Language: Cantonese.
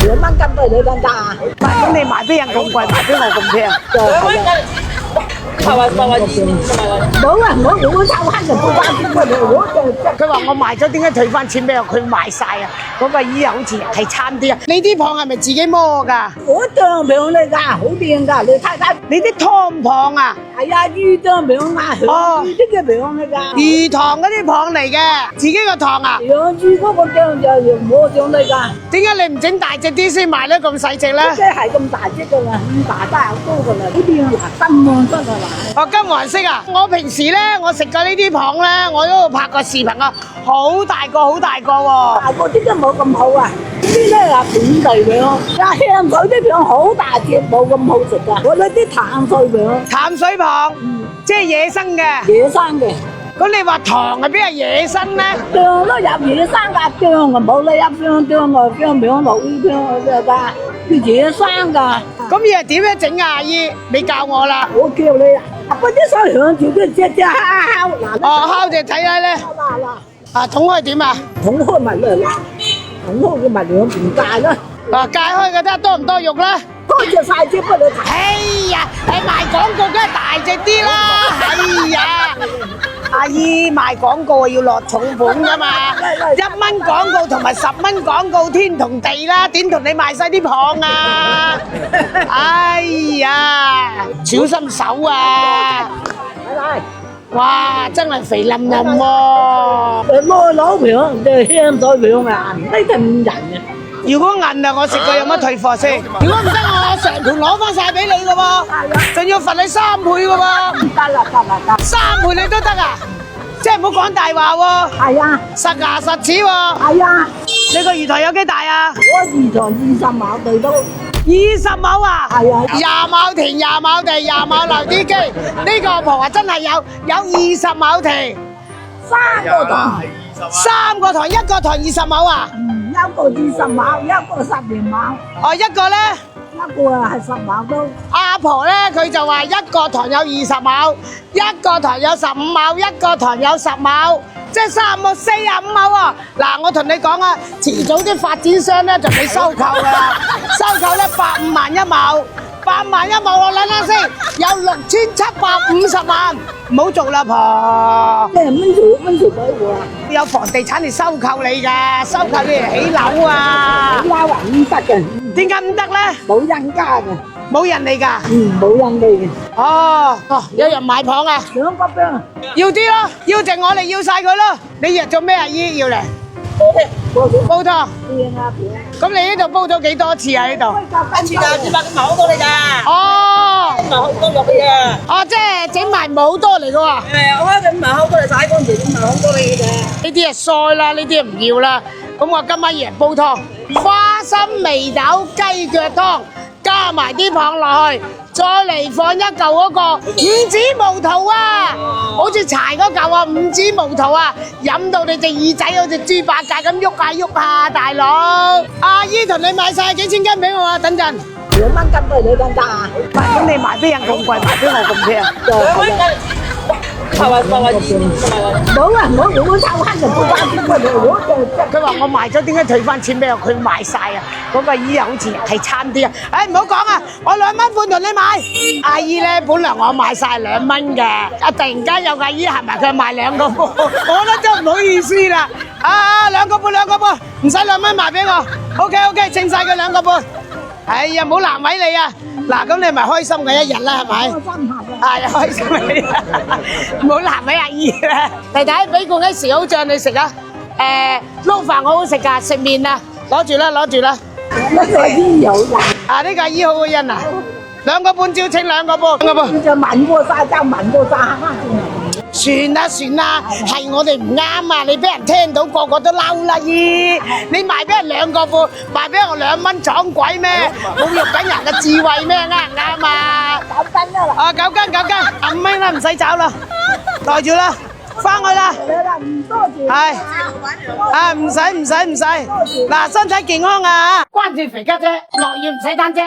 2蚊斤俾你得唔得啊？咁你賣俾人咁貴，賣俾我咁平，冇啊，我抽慳就退翻錢俾你，我就佢話我賣咗，點解退翻錢俾我？佢賣晒啊！嗰個姨好似係差啲啊！你啲蚌係咪自己摸㗎？我當名嚟㗎，好靚㗎，你睇睇。你啲湯蚌啊？係啊，魚當名啊，哦魚啲嘅名嚟㗎。魚塘嗰啲蚌嚟嘅，自己個塘啊？養魚嗰個當就我上嚟㗎。點解你唔整大隻啲先賣得咁細隻咧？即係咁大隻㗎啦，咁大真係好多㗎啦，呢啲嗱金黃色㗎啦。哦，金黃色啊！我平時咧，我食過呢啲蚌咧，我都拍過視頻啊，好大個，好大個喎。大個啲都冇咁好啊，呢啲咧係本地嘅咯。香水啲蚌好大隻，冇咁好食㗎。我呢啲淡水蚌，淡水蚌，即係野生嘅。野生嘅。咁你話塘係邊係野生咧？蚌都有野生㗎，蚌啊冇你一蚌啊蚌蚌老蚌㗎，佢野生㗎。咁又點樣整啊？阿姨，你教我啦。我叫你啊，嗰啲手響住佢隻敲嗱。哦，敲隻睇下咧。嗱，啊，捅開點啊？捅開咪啦，捅開佢咪兩邊界啦。啊，解開嘅睇下多唔多肉啦。多隻細隻俾你睇。哎呀，你賣廣告梗係大隻啲啦。哎呀，阿姨賣廣告要落重本噶嘛，1蚊廣告同埋10蚊廣告天同地啦，點同你賣晒啲蚌啊？哎呀，小心手啊！嚟，哇，真係肥冧冧喎！攞老蚌，你香水蚌啊，呢啲咁人嘅。如果銀啊，我食過有乜退貨先？如果唔得，我成盤攞翻晒俾你嘅喎，仲要罰你3倍嘅喎。得啦3倍你都得啊？即係唔好講大話喎。係啊，實牙實齒喎。係啊，你個魚塘有幾大啊？我魚塘20畝地都。 20畝啊？係啊，20畝田、20畝地、20畝流啲機，呢個蚌啊真係有20畝田，3個塘，3個塘，一個塘20畝啊？一個20畝，一個12畝，哦，一個咧？一個係10畝都。阿婆咧佢就話一個塘有20畝，一個塘有15畝，一個塘有10畝，即係3個45畝喎。嗱，我同你講啊，遲早啲發展商咧就俾收購㗎啦，收購咧85萬一畝，8萬一畝我諗諗先，有6750萬，唔好做啦婆。即係蚊條俾我啊！有房地產嚟收購你㗎，收購你嚟起樓啊！拉還唔得嘅，點解唔得咧？冇人家嘅，冇人嚟㗎。冇人嚟嘅。哦，有人買蚌啊？ 2個邊？要啲咯，要剩我哋要晒佢咯。你約做咩啊？姨要嚟煲湯。變啊變！咁你呢度煲咗幾多次啊？呢度？一次㗎，只把咁好多嚟㗎。哦，唔係好多肉嘅啫。哦，即係整埋唔係好多嚟㗎喎。我開佢唔係好多嚟洗乾淨，唔係好多嚟嘅啫。呢啲係腮啦，呢啲唔要啦。咁我今晚一人煲湯，花生眉豆雞腳湯，加埋啲蚌落去，再嚟放一嚿嗰個五指毛桃啊，好似柴嗰嚿啊，五指毛桃啊，飲到你隻耳仔好似豬八戒咁喐下喐下，大佬。阿姨同你買晒幾千斤俾我啊，等陣。 2蚊斤俾你得唔得啊？咁你賣俾人咁貴，賣俾我咁平。2蚊斤。冇啊！我抽慳就退翻錢俾你，我就佢話我賣咗，點解退翻錢俾我？佢賣晒啊！嗰個姨好似係差啲啊！誒唔好講啊！我2蚊半同你買。阿姨咧，本來我賣晒2蚊嘅，突然間有個阿姨行埋，佢賣2個半，我覺得真係唔好意思啦。2個半，2個半，唔使2蚊賣俾我。OK，稱晒佢2個半。哎呀，唔好難為你啊！嗱，咁你咪開心嘅一日啦，係咪？係開心嘅，唔好難為阿姨啦。弟弟俾罐啲豉好醬你食啊！撈飯好好食㗎，食麵啊，攞住啦，攞住啦。呢個姨有人。啊，呢個阿姨好嘅人啊，2個半照稱2個半，2個半。就問過晒，就問過晒，算啦，係我哋唔啱啊！你俾人聽到，個個都嬲啦姨。你賣俾人2個半，賣俾我2蚊，撞鬼咩？侮辱緊人嘅智慧咩？啱唔啱啊9斤啊啦。啊，9斤，5蚊啦，唔使找啦，袋住啦，翻去啦。唔多謝。係，啊唔使，嗱身體健康啊！關注肥家姐，落雨唔使擔遮。